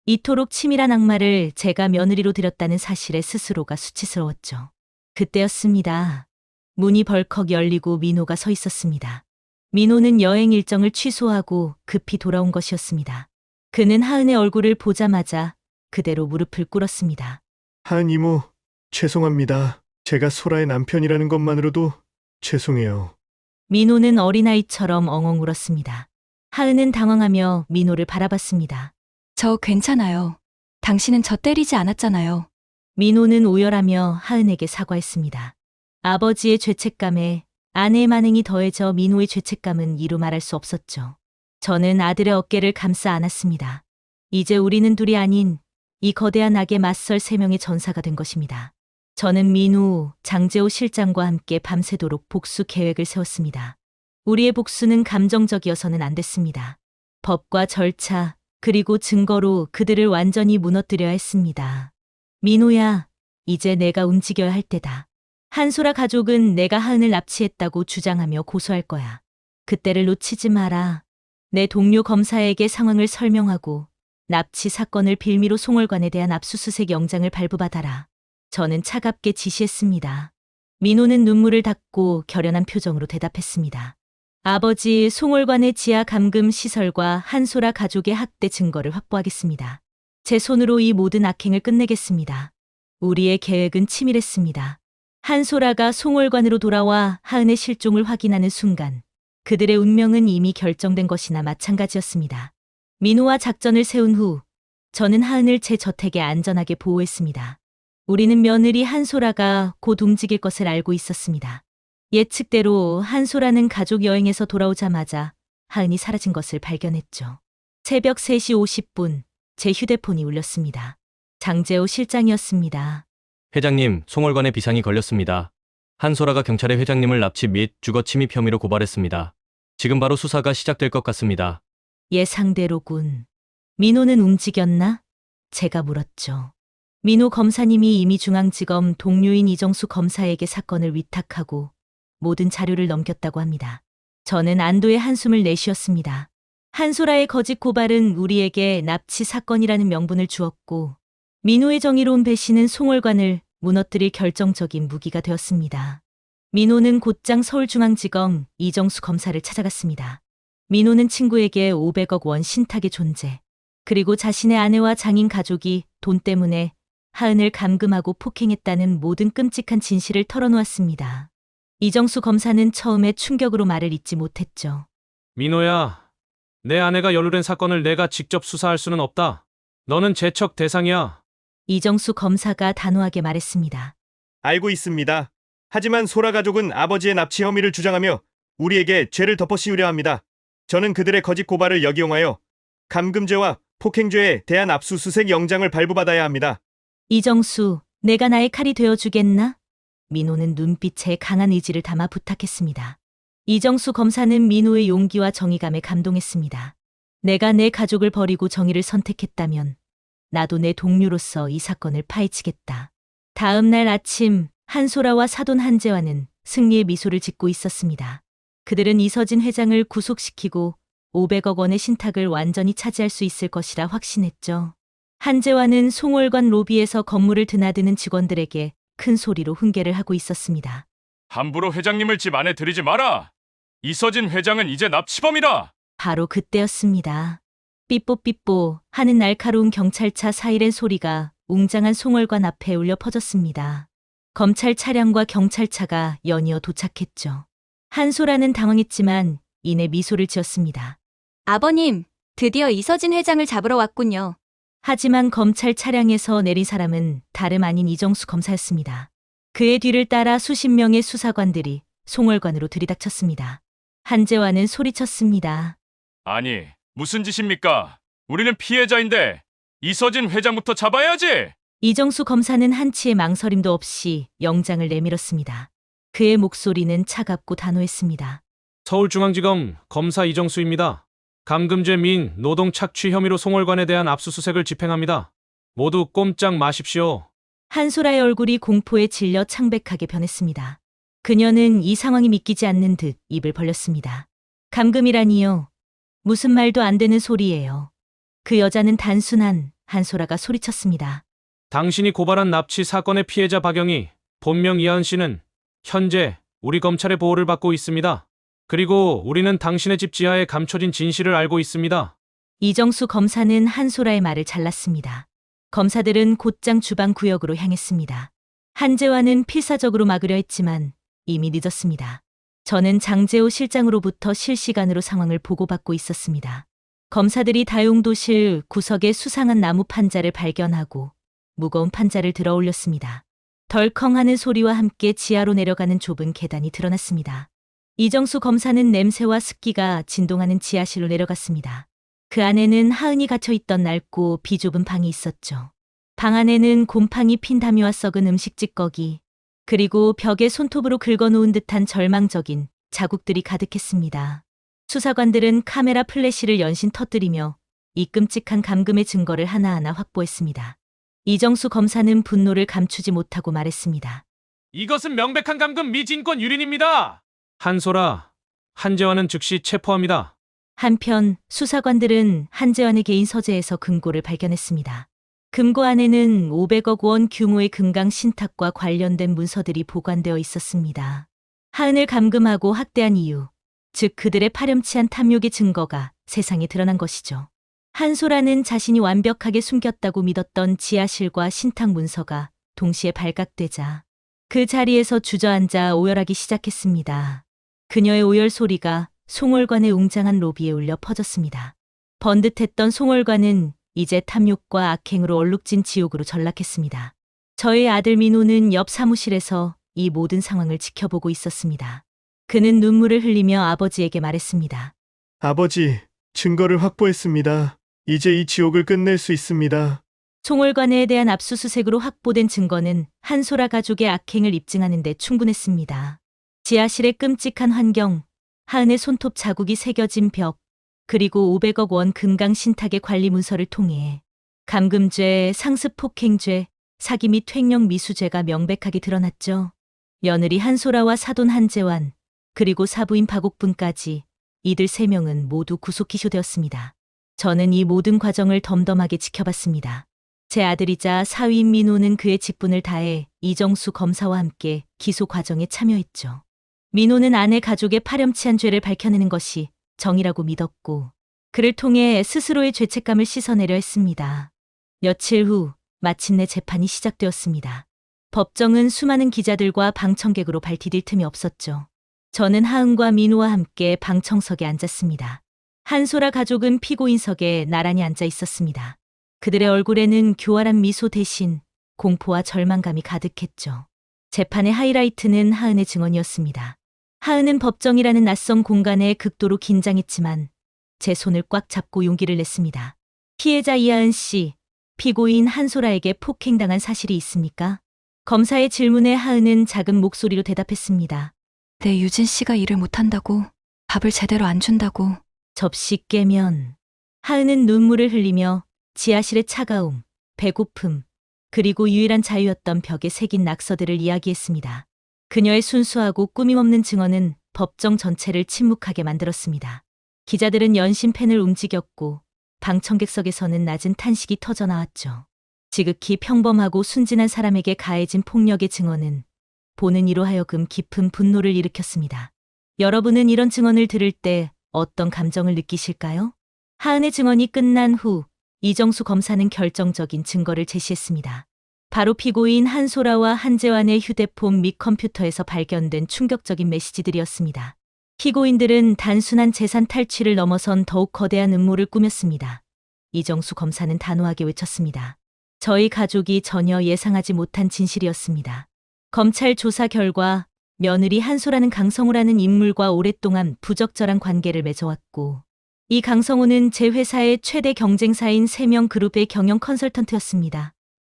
이토록 치밀한 악마를 제가 며느리로 들였다는 사실에 스스로가 수치스러웠죠. 그때였습니다. 문이 벌컥 열리고 민호가 서 있었습니다. 민호는 여행 일정을 취소하고 급히 돌아온 것이었습니다. 그는 하은의 얼굴을 보자마자 그대로 무릎을 꿇었습니다. 하은 이모, 죄송합니다. 제가 소라의 남편이라는 것만으로도 죄송해요. 민호는 어린아이처럼 엉엉 울었습니다. 하은은 당황하며 민호를 바라봤습니다. 저 괜찮아요. 당신은 저 때리지 않았잖아요. 민호는 오열하며 하은에게 사과했습니다. 아버지의 죄책감에 아내의 만행이 더해져 민호의 죄책감은 이루 말할 수 없었죠. 저는 아들의 어깨를 감싸 안았습니다. 이제 우리는 둘이 아닌 이 거대한 악에 맞설 3명의 전사가 된 것입니다. 저는 민우, 장재호 실장과 함께 밤새도록 복수 계획을 세웠습니다. 우리의 복수는 감정적이어서는 안 됐습니다. 법과 절차, 그리고 증거로 그들을 완전히 무너뜨려야 했습니다. 민우야, 이제 내가 움직여야 할 때다. 한소라 가족은 내가 하은을 납치했다고 주장하며 고소할 거야. 그때를 놓치지 마라. 내 동료 검사에게 상황을 설명하고 납치 사건을 빌미로 송월관에 대한 압수수색 영장을 발부받아라. 저는 차갑게 지시했습니다. 민호는 눈물을 닦고 결연한 표정으로 대답했습니다. 아버지, 송월관의 지하 감금 시설과 한소라 가족의 학대 증거를 확보하겠습니다. 제 손으로 이 모든 악행을 끝내겠습니다. 우리의 계획은 치밀했습니다. 한소라가 송월관으로 돌아와 하은의 실종을 확인하는 순간 그들의 운명은 이미 결정된 것이나 마찬가지였습니다. 민호와 작전을 세운 후 저는 하은을 제 저택에 안전하게 보호했습니다. 우리는 며느리 한소라가 곧 움직일 것을 알고 있었습니다. 예측대로 한소라는 가족 여행에서 돌아오자마자 하은이 사라진 것을 발견했죠. 새벽 3시 50분 제 휴대폰이 울렸습니다. 장재호 실장이었습니다. 회장님, 송월관에 비상이 걸렸습니다. 한소라가 경찰에 회장님을 납치 및 주거 침입 혐의로 고발했습니다. 지금 바로 수사가 시작될 것 같습니다. 예상대로군. 민호는 움직였나? 제가 물었죠. 민호 검사님이 이미 중앙지검 동료인 이정수 검사에게 사건을 위탁하고 모든 자료를 넘겼다고 합니다. 저는 안도의 한숨을 내쉬었습니다. 한소라의 거짓 고발은 우리에게 납치 사건이라는 명분을 주었고 민호의 정의로운 배신은 송월관을 무너뜨릴 결정적인 무기가 되었습니다. 민호는 곧장 서울중앙지검 이정수 검사를 찾아갔습니다. 민호는 친구에게 500억 원 신탁의 존재, 그리고 자신의 아내와 장인 가족이 돈 때문에 하은을 감금하고 폭행했다는 모든 끔찍한 진실을 털어놓았습니다. 이정수 검사는 처음에 충격으로 말을 잇지 못했죠. 민호야, 내 아내가 연루된 사건을 내가 직접 수사할 수는 없다. 너는 제척 대상이야. 이정수 검사가 단호하게 말했습니다. 알고 있습니다. 하지만 소라 가족은 아버지의 납치 혐의를 주장하며 우리에게 죄를 덮어씌우려 합니다. 저는 그들의 거짓 고발을 역이용하여 감금죄와 폭행죄에 대한 압수수색 영장을 발부받아야 합니다. 이정수, 내가 나의 칼이 되어주겠나? 민호는 눈빛에 강한 의지를 담아 부탁했습니다. 이정수 검사는 민호의 용기와 정의감에 감동했습니다. 내가 내 가족을 버리고 정의를 선택했다면 나도 내 동료로서 이 사건을 파헤치겠다. 다음 날 아침 한소라와 사돈 한재화는 승리의 미소를 짓고 있었습니다. 그들은 이서진 회장을 구속시키고 500억 원의 신탁을 완전히 차지할 수 있을 것이라 확신했죠. 한재화는 송월관 로비에서 건물을 드나드는 직원들에게 큰 소리로 훈계를 하고 있었습니다. 함부로 회장님을 집 안에 들이지 마라. 이서진 회장은 이제 납치범이다. 바로 그때였습니다. 삐뽀삐뽀 하는 날카로운 경찰차 사이렌 소리가 웅장한 송월관 앞에 울려 퍼졌습니다. 검찰 차량과 경찰차가 연이어 도착했죠. 한소라는 당황했지만 이내 미소를 지었습니다. 아버님, 드디어 이서진 회장을 잡으러 왔군요. 하지만 검찰 차량에서 내린 사람은 다름 아닌 이정수 검사였습니다. 그의 뒤를 따라 수십 명의 수사관들이 송월관으로 들이닥쳤습니다. 한재화는 소리쳤습니다. 아니, 무슨 짓입니까? 우리는 피해자인데 이서진 회장부터 잡아야지. 이정수 검사는 한치의 망설임도 없이 영장을 내밀었습니다. 그의 목소리는 차갑고 단호했습니다. 서울중앙지검 검사 이정수입니다. 감금죄 민 노동 착취 혐의로 송월관에 대한 압수수색을 집행합니다. 모두 꼼짝 마십시오. 한소라의 얼굴이 공포에 질려 창백하게 변했습니다. 그녀는 이 상황이 믿기지 않는 듯 입을 벌렸습니다. 감금이라니요. 무슨 말도 안 되는 소리예요. 그 여자는 단순한 한소라가 소리쳤습니다. 당신이 고발한 납치 사건의 피해자 박영희, 본명 이하은 씨는 현재 우리 검찰의 보호를 받고 있습니다. 그리고 우리는 당신의 집 지하에 감춰진 진실을 알고 있습니다. 이정수 검사는 한소라의 말을 잘랐습니다. 검사들은 곧장 주방 구역으로 향했습니다. 한재화는 필사적으로 막으려 했지만 이미 늦었습니다. 저는 장재호 실장으로부터 실시간으로 상황을 보고받고 있었습니다. 검사들이 다용도실 구석에 수상한 나무 판자를 발견하고 무거운 판자를 들어 올렸습니다. 덜컹하는 소리와 함께 지하로 내려가는 좁은 계단이 드러났습니다. 이정수 검사는 냄새와 습기가 진동하는 지하실로 내려갔습니다. 그 안에는 하은이 갇혀 있던 낡고 비좁은 방이 있었죠. 방 안에는 곰팡이 핀 담요와 썩은 음식 찌꺼기, 그리고 벽에 손톱으로 긁어놓은 듯한 절망적인 자국들이 가득했습니다. 수사관들은 카메라 플래시를 연신 터뜨리며 이 끔찍한 감금의 증거를 하나하나 확보했습니다. 이정수 검사는 분노를 감추지 못하고 말했습니다. 이것은 명백한 감금 미진권 유린입니다. 한소라, 한재환은 즉시 체포합니다. 한편 수사관들은 한재환의 개인 서재에서 금고를 발견했습니다. 금고 안에는 500억 원 규모의 금강 신탁과 관련된 문서들이 보관되어 있었습니다. 하은을 감금하고 학대한 이유, 즉 그들의 파렴치한 탐욕의 증거가 세상에 드러난 것이죠. 한소라는 자신이 완벽하게 숨겼다고 믿었던 지하실과 신탁 문서가 동시에 발각되자 그 자리에서 주저앉아 오열하기 시작했습니다. 그녀의 오열 소리가 송월관의 웅장한 로비에 울려 퍼졌습니다. 번듯했던 송월관은 이제 탐욕과 악행으로 얼룩진 지옥으로 전락했습니다. 저의 아들 민호는 옆 사무실에서 이 모든 상황을 지켜보고 있었습니다. 그는 눈물을 흘리며 아버지에게 말했습니다. 아버지, 증거를 확보했습니다. 이제 이 지옥을 끝낼 수 있습니다. 송월관에 대한 압수수색으로 확보된 증거는 한소라 가족의 악행을 입증하는 데 충분했습니다. 지하실의 끔찍한 환경, 하은의 손톱 자국이 새겨진 벽, 그리고 500억 원 금강 신탁의 관리 문서를 통해 감금죄, 상습 폭행죄, 사기 및 횡령 미수죄가 명백하게 드러났죠. 며느리 한소라와 사돈 한재환, 그리고 사부인 박옥분까지 이들 3명은 모두 구속 기소되었습니다. 저는 이 모든 과정을 덤덤하게 지켜봤습니다. 제 아들이자 사위인 민호는 그의 직분을 다해 이정수 검사와 함께 기소 과정에 참여했죠. 민호는 아내 가족의 파렴치한 죄를 밝혀내는 것이 정이라고 믿었고 그를 통해 스스로의 죄책감을 씻어내려 했습니다. 며칠 후 마침내 재판이 시작되었습니다. 법정은 수많은 기자들과 방청객으로 발디딜 틈이 없었죠. 저는 하은과 민호와 함께 방청석에 앉았습니다. 한소라 가족은 피고인석에 나란히 앉아 있었습니다. 그들의 얼굴에는 교활한 미소 대신 공포와 절망감이 가득했죠. 재판의 하이라이트는 하은의 증언이었습니다. 하은은 법정이라는 낯선 공간에 극도로 긴장했지만 제 손을 꽉 잡고 용기를 냈습니다. 피해자 이하은 씨, 피고인 한소라에게 폭행당한 사실이 있습니까? 검사의 질문에 하은은 작은 목소리로 대답했습니다. 내 유진 씨가 일을 못한다고, 밥을 제대로 안 준다고. 접시 깨면. 하은은 눈물을 흘리며 지하실의 차가움, 배고픔, 그리고 유일한 자유였던 벽에 새긴 낙서들을 이야기했습니다. 그녀의 순수하고 꾸밈없는 증언은 법정 전체를 침묵하게 만들었습니다. 기자들은 연신 펜을 움직였고 방청객석에서는 낮은 탄식이 터져나왔죠. 지극히 평범하고 순진한 사람에게 가해진 폭력의 증언은 보는 이로 하여금 깊은 분노를 일으켰습니다. 여러분은 이런 증언을 들을 때 어떤 감정을 느끼실까요? 하은의 증언이 끝난 후 이정수 검사는 결정적인 증거를 제시했습니다. 바로 피고인 한소라와 한재환의 휴대폰 및 컴퓨터에서 발견된 충격적인 메시지들이었습니다. 피고인들은 단순한 재산 탈취를 넘어선 더욱 거대한 음모를 꾸몄습니다. 이정수 검사는 단호하게 외쳤습니다. 저희 가족이 전혀 예상하지 못한 진실이었습니다. 검찰 조사 결과 며느리 한소라는 강성호라는 인물과 오랫동안 부적절한 관계를 맺어왔고 이 강성호는 제 회사의 최대 경쟁사인 3명 그룹의 경영 컨설턴트였습니다.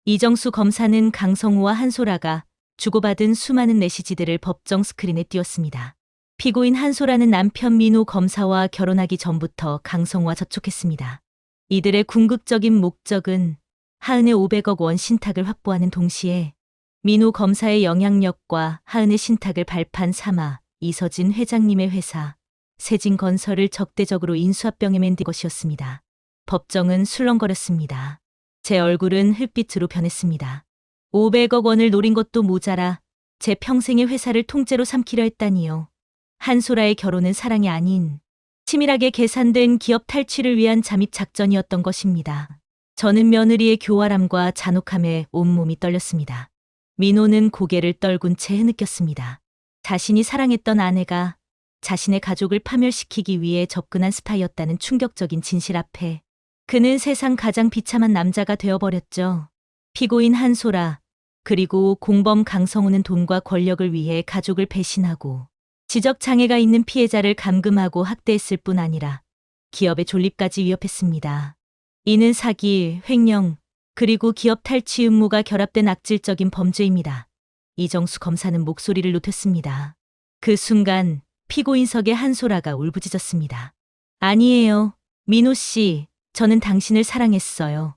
이정수 검사는 강성호와 한소라가 주고받은 수많은 메시지들을 법정 스크린에 띄웠습니다. 피고인 한소라는 남편 민호 검사와 결혼하기 전부터 강성호와 접촉했습니다. 이들의 궁극적인 목적은 하은의 500억 원 신탁을 확보하는 동시에 민호 검사의 영향력과 하은의 신탁을 발판 삼아 이서진 회장님의 회사 세진건설을 적대적으로 인수합병에 만든 것이었습니다. 법정은 술렁거렸습니다. 제 얼굴은 흙빛으로 변했습니다. 500억 원을 노린 것도 모자라 제 평생의 회사를 통째로 삼키려 했다니요. 한소라의 결혼은 사랑이 아닌 치밀하게 계산된 기업 탈취를 위한 잠입 작전이었던 것입니다. 저는 며느리의 교활함과 잔혹함에 온몸이 떨렸습니다. 민호는 고개를 떨군 채 흐느꼈습니다. 자신이 사랑했던 아내가 자신의 가족을 파멸시키기 위해 접근한 스파이였다는 충격적인 진실 앞에 그는 세상 가장 비참한 남자가 되어버렸죠. 피고인 한소라, 그리고 공범 강성우는 돈과 권력을 위해 가족을 배신하고 지적장애가 있는 피해자를 감금하고 학대했을 뿐 아니라 기업의 존립까지 위협했습니다. 이는 사기, 횡령, 그리고 기업 탈취 음모가 결합된 악질적인 범죄입니다. 이정수 검사는 목소리를 높였습니다. 그 순간 피고인석의 한소라가 울부짖었습니다. 아니에요. 민호 씨, 저는 당신을 사랑했어요.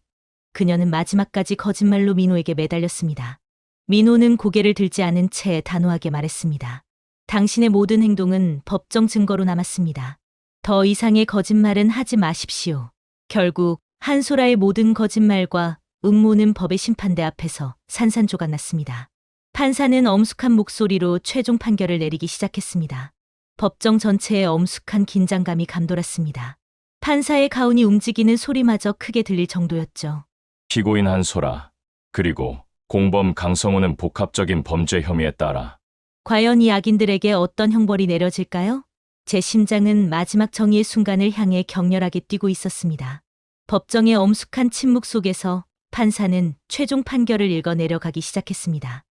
그녀는 마지막까지 거짓말로 민호에게 매달렸습니다. 민호는 고개를 들지 않은 채 단호하게 말했습니다. 당신의 모든 행동은 법정 증거로 남았습니다. 더 이상의 거짓말은 하지 마십시오. 결국 한소라의 모든 거짓말과 음모는 법의 심판대 앞에서 산산조각 났습니다. 판사는 엄숙한 목소리로 최종 판결을 내리기 시작했습니다. 법정 전체에 엄숙한 긴장감이 감돌았습니다. 판사의 가운이 움직이는 소리마저 크게 들릴 정도였죠. 피고인 한소라, 그리고 공범 강성우는 복합적인 범죄 혐의에 따라 과연 이 악인들에게 어떤 형벌이 내려질까요? 제 심장은 마지막 정의의 순간을 향해 격렬하게 뛰고 있었습니다. 법정의 엄숙한 침묵 속에서 판사는 최종 판결을 읽어 내려가기 시작했습니다.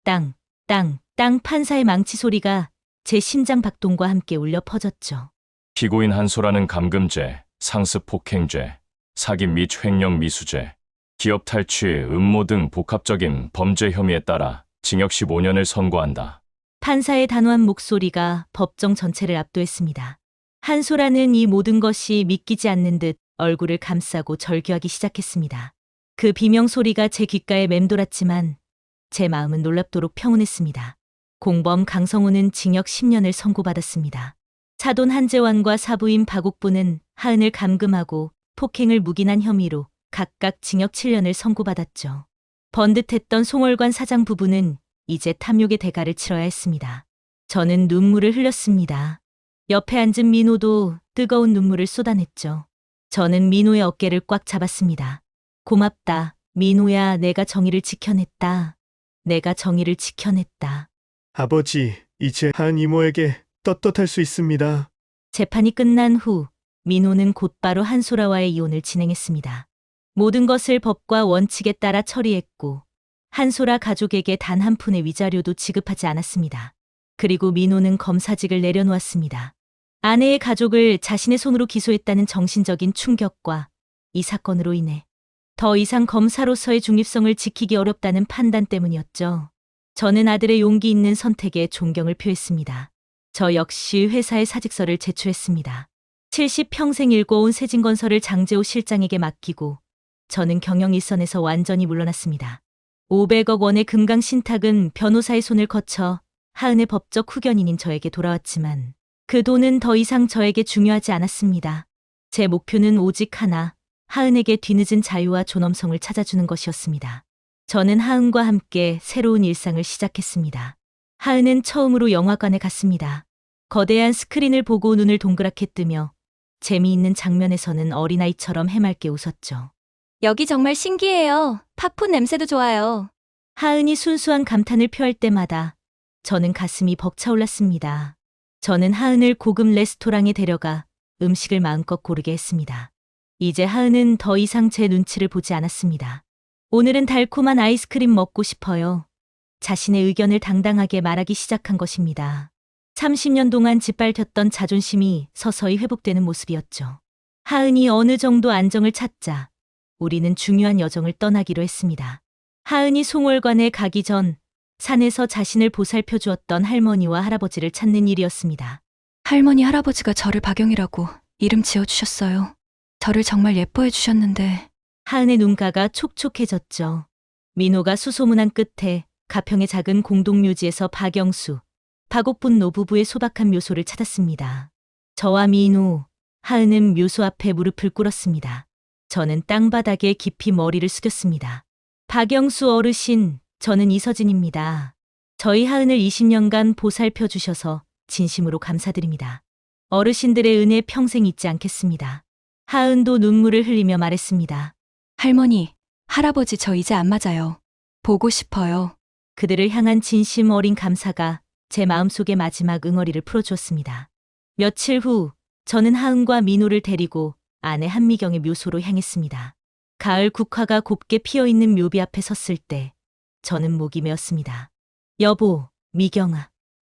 땅, 땅, 땅 판사의 망치 소리가 제 심장 박동과 함께 울려 퍼졌죠. 피고인 한소라는 감금죄, 상습 폭행죄, 사기 및 횡령 미수죄, 기업 탈취, 음모 등 복합적인 범죄 혐의에 따라 징역 15년을 선고한다. 판사의 단호한 목소리가 법정 전체를 압도했습니다. 한소라는 이 모든 것이 믿기지 않는 듯 얼굴을 감싸고 절규하기 시작했습니다. 그 비명 소리가 제 귓가에 맴돌았지만 제 마음은 놀랍도록 평온했습니다. 공범 강성우는 징역 10년을 선고받았습니다. 사돈 한재환과 사부인 박옥부는 하은을 감금하고 폭행을 묵인한 혐의로 각각 징역 7년을 선고받았죠. 번듯했던 송월관 사장 부부는 이제 탐욕의 대가를 치러야 했습니다. 저는 눈물을 흘렸습니다. 옆에 앉은 민호도 뜨거운 눈물을 쏟아냈죠. 저는 민호의 어깨를 꽉 잡았습니다. 고맙다. 민호야, 내가 정의를 지켜냈다. 내가 정의를 지켜냈다. 아버지, 이제 한 이모에게 떳떳할 수 있습니다. 재판이 끝난 후 민호는 곧바로 한소라와의 이혼을 진행했습니다. 모든 것을 법과 원칙에 따라 처리했고 한소라 가족에게 단 한 푼의 위자료도 지급하지 않았습니다. 그리고 민호는 검사직을 내려놓았습니다. 아내의 가족을 자신의 손으로 기소했다는 정신적인 충격과 이 사건으로 인해 더 이상 검사로서의 중립성을 지키기 어렵다는 판단 때문이었죠. 저는 아들의 용기 있는 선택에 존경을 표했습니다. 저 역시 회사에 사직서를 제출했습니다. 70평생 일궈온 세진건설을 장재호 실장에게 맡기고 저는 경영 일선에서 완전히 물러났습니다. 500억 원의 금강 신탁은 변호사의 손을 거쳐 하은의 법적 후견인인 저에게 돌아왔지만 그 돈은 더 이상 저에게 중요하지 않았습니다. 제 목표는 오직 하나, 하은에게 뒤늦은 자유와 존엄성을 찾아주는 것이었습니다. 저는 하은과 함께 새로운 일상을 시작했습니다. 하은은 처음으로 영화관에 갔습니다. 거대한 스크린을 보고 눈을 동그랗게 뜨며 재미있는 장면에서는 어린아이처럼 해맑게 웃었죠. 여기 정말 신기해요. 팝콘 냄새도 좋아요. 하은이 순수한 감탄을 표할 때마다 저는 가슴이 벅차올랐습니다. 저는 하은을 고급 레스토랑에 데려가 음식을 마음껏 고르게 했습니다. 이제 하은은 더 이상 제 눈치를 보지 않았습니다. 오늘은 달콤한 아이스크림 먹고 싶어요. 자신의 의견을 당당하게 말하기 시작한 것입니다. 30년 동안 짓밟혔던 자존심이 서서히 회복되는 모습이었죠. 하은이 어느 정도 안정을 찾자 우리는 중요한 여정을 떠나기로 했습니다. 하은이 송월관에 가기 전 산에서 자신을 보살펴 주었던 할머니와 할아버지를 찾는 일이었습니다. 할머니 할아버지가 저를 박영이라고 이름 지어주셨어요. 저를 정말 예뻐해 주셨는데 하은의 눈가가 촉촉해졌죠. 민호가 수소문한 끝에 가평의 작은 공동묘지에서 박영수, 박옥분 노부부의 소박한 묘소를 찾았습니다. 저와 민호, 하은은 묘소 앞에 무릎을 꿇었습니다. 저는 땅바닥에 깊이 머리를 숙였습니다. 박영수 어르신, 저는 이서진입니다. 저희 하은을 20년간 보살펴 주셔서 진심으로 감사드립니다. 어르신들의 은혜 평생 잊지 않겠습니다. 하은도 눈물을 흘리며 말했습니다. 할머니, 할아버지 저 이제 안 맞아요. 보고 싶어요. 그들을 향한 진심 어린 감사가 제 마음속의 마지막 응어리를 풀어주었습니다. 며칠 후 저는 하은과 민호를 데리고 아내 한미경의 묘소로 향했습니다. 가을 국화가 곱게 피어있는 묘비 앞에 섰을 때 저는 목이 메었습니다. 여보, 미경아.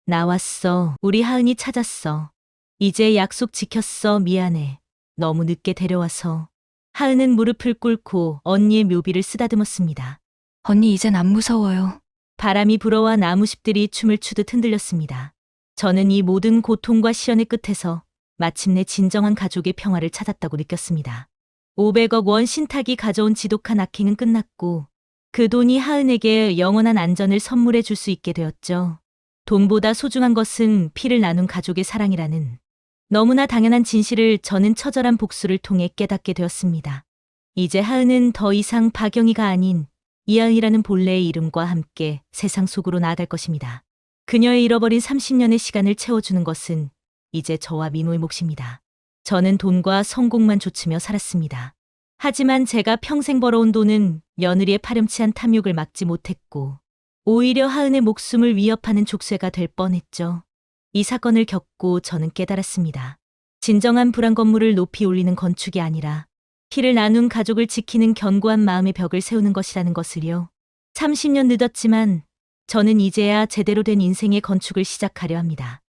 나왔어. 우리 하은이 찾았어. 이제 약속 지켰어. 미안해. 너무 늦게 데려와서. 하은은 무릎을 꿇고 언니의 묘비를 쓰다듬었습니다. 언니 이젠 안 무서워요. 바람이 불어와 나무십들이 춤을 추듯 흔들렸습니다. 저는 이 모든 고통과 시련의 끝에서 마침내 진정한 가족의 평화를 찾았다고 느꼈습니다. 500억 원 신탁이 가져온 지독한 악행은 끝났고 그 돈이 하은에게 영원한 안전을 선물해 줄 수 있게 되었죠. 돈보다 소중한 것은 피를 나눈 가족의 사랑이라는 너무나 당연한 진실을 저는 처절한 복수를 통해 깨닫게 되었습니다. 이제 하은은 더 이상 박영희가 아닌 이하은이라는 본래의 이름과 함께 세상 속으로 나아갈 것입니다. 그녀의 잃어버린 30년의 시간을 채워주는 것은 이제 저와 민호의 몫입니다. 저는 돈과 성공만 좇으며 살았습니다. 하지만 제가 평생 벌어온 돈은 며느리의 파렴치한 탐욕을 막지 못했고 오히려 하은의 목숨을 위협하는 족쇄가 될 뻔했죠. 이 사건을 겪고 저는 깨달았습니다. 진정한 불안 건물을 높이 올리는 건축이 아니라 피를 나눈 가족을 지키는 견고한 마음의 벽을 세우는 것이라는 것을요. 30년 늦었지만 저는 이제야 제대로 된 인생의 건축을 시작하려 합니다.